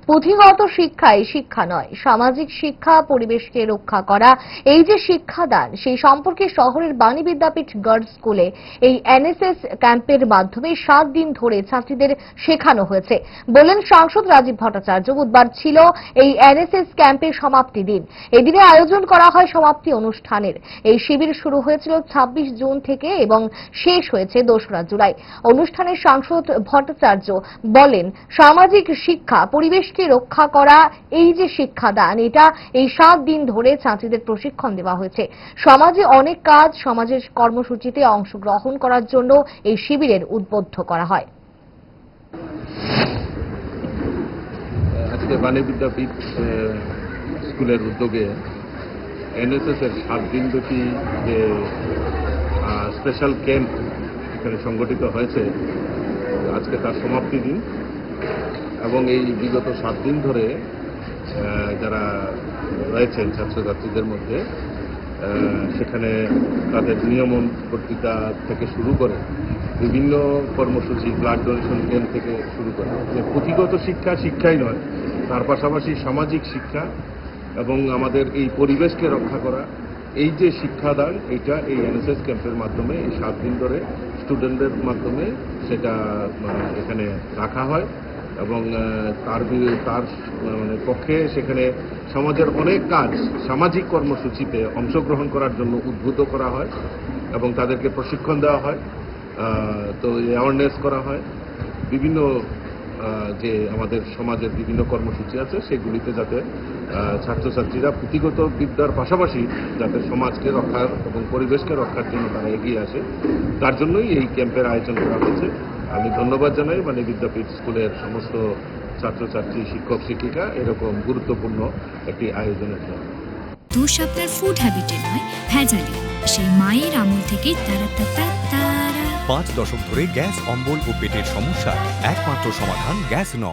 পুঁথিগত শিক্ষাই শিক্ষা নয়, সামাজিক শিক্ষা, পরিবেশকে রক্ষা করা, এই যে শিক্ষাদান, সেই সম্পর্কে শহরের বাণী বিদ্যাপীঠ গার্লস স্কুলে এই এনএসএস ক্যাম্পের মাধ্যমে 7 দিন ধরে ছাত্রীদের শেখানো হয়েছে বলেন সাংসদ রাজীব ভট্টাচার্য। বুধবার ছিল এই এনএসএস ক্যাম্পের সমাপ্তি দিন। এদিনে আয়োজন করা হয় সমাপ্তি অনুষ্ঠানের। এই শিবির শুরু হয়েছিল 26 জুন থেকে এবং শেষ হয়েছে 2রা জুলাই। অনুষ্ঠানে সাংসদ ভট্টাচার্য বলেন, সামাজিক শিক্ষা, পরিবেশকে রক্ষা করা, এই যে শিক্ষাদান, এটা এই 7 দিন ধরে ছাত্রীদের প্রশিক্ষণ দেওয়া হয়েছে। সমাজে অনেক কাজ, সমাজের কর্মসূচিতে অংশগ্রহণ করার জন্য এই শিবিরের উদ্বুদ্ধ করা হয়। আজকে বাণী বিদ্যাপীঠ স্কুলের উদ্যোগে এনএসএস এর 7 দিনব্যাপী যে স্পেশাল ক্যাম্প এখানে সংগঠিত হয়েছে, আজকে তার সমাপ্তি দিন। এবং এই বিগত 7 দিন ধরে যারা রয়েছেন ছাত্রছাত্রীদের মধ্যে, সেখানে তাদের নিয়মন বক্তৃতা থেকে শুরু করে বিভিন্ন কর্মসূচি, ব্লাড ডোনেশন ক্যাম্প থেকে শুরু করে, যে পুঁথিগত শিক্ষা শিক্ষাই নয়, তার পাশাপাশি সামাজিক শিক্ষা এবং আমাদের এই পরিবেশকে রক্ষা করা, এই যে শিক্ষাদান, এটা এই এনএসএস ক্যাম্পের মাধ্যমে এই 7 দিন ধরে স্টুডেন্টদের মাধ্যমে সেটা এখানে রাখা হয়। এবং তার পক্ষে সেখানে সমাজের অনেক কাজ, সামাজিক কর্মসূচিতে অংশগ্রহণ করার জন্য উদ্বুদ্ধ করা হয় এবং তাদেরকে প্রশিক্ষণ দেওয়া হয়, তো অ্যাওয়ারনেস করা হয়। বিভিন্ন যে আমাদের সমাজের বিভিন্ন কর্মসূচি আছে সেগুলিতে যাতে ছাত্রছাত্রীরা পুঁথিগত বিদ্যার পাশাপাশি যাতে সমাজকে রক্ষার এবং পরিবেশকে রক্ষার জন্য তারা এগিয়ে আসে, তার জন্যই এই ক্যাম্পের আয়োজন করা হয়েছে। আমি ধন্যবাদ জানাই বাণী বিদ্যাপীঠ স্কুলের সমস্ত ছাত্রছাত্রী, শিক্ষক শিক্ষিকা এরকম গুরুত্বপূর্ণ একটি আয়োজনের জন্য। দোষ আপনার ফুড হ্যাবিটে নয়, ভেজালে। সেই মায়ের আমল থেকে তারা 5 দশক ধরে গ্যাস, অম্বল ও পেটের সমস্যা একমাত্র সমাধান গ্যাস নল।